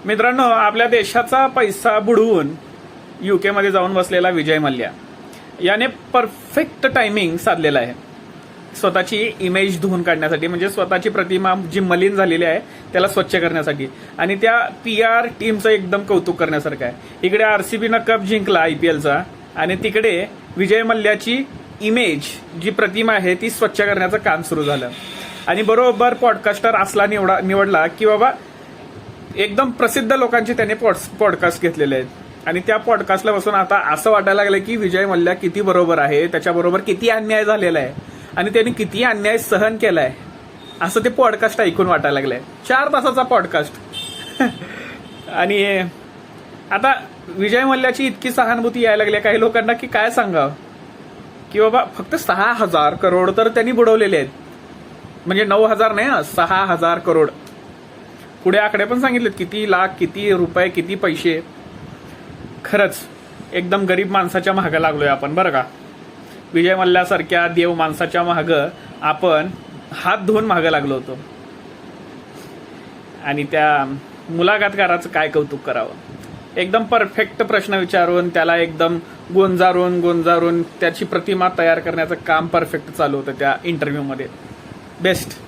मित्रांनो, आपल्या देशाचा पैसा बुडवून UK मध्ये जाऊन बसलेला विजय मल्ल्या याने परफेक्ट टायमिंग साधलेला आहे स्वतःची इमेज धुवून काढण्यासाठी, म्हणजे स्वतःची प्रतिमा जी मलिन झालेली आहे त्याला स्वच्छ करण्यासाठी, आणि त्या PR टीमचं एकदम कौतुक करण्यासारखं आहे. इकडे RCBनं कप जिंकला IPLचा, आणि तिकडे विजय मल्ल्याची इमेज जी प्रतिमा आहे ती स्वच्छ करण्याचं काम सुरू झालं. आणि बरोबर पॉडकास्टर असला निवडला की बाबा एकदम प्रसिद्ध लोकांचे त्याने पॉडकास्ट घेतलेले आहेत, आणि त्या पॉडकास्टला बसून आता असं वाटायला लागलं की विजय मल्ल्या किती बरोबर आहे, त्याच्याबरोबर किती अन्याय झालेला आहे आणि त्यांनी किती अन्याय सहन केलाय असं ते पॉडकास्ट ऐकून वाटायला लागलंय. 4 तासाचा पॉडकास्ट. आणि आता विजय मल्ल्याची इतकी सहानुभूती यायला लागली काही लोकांना की काय सांगावं, की बाबा फक्त 6,000 करोड तर त्यांनी बुडवलेले आहेत, म्हणजे 9,000 नाही, 6,000 करोड. पुढे आकडे पण सांगितलेत, किती लाख, किती रुपये, किती पैसे. खरंच एकदम गरीब माणसाच्या मागं लागलोय आपण बरं का. विजय मल्ल्यासारख्या देव माणसाच्या मागं आपण हात धुवून मागं लागलो होतो. आणि त्या मुलाखतकाराचं काय कौतुक करावं. एकदम परफेक्ट प्रश्न विचारून त्याला एकदम गोंजारून त्याची प्रतिमा तयार करण्याचं काम परफेक्ट चालू होतं त्या इंटरव्ह्यूमध्ये. बेस्ट.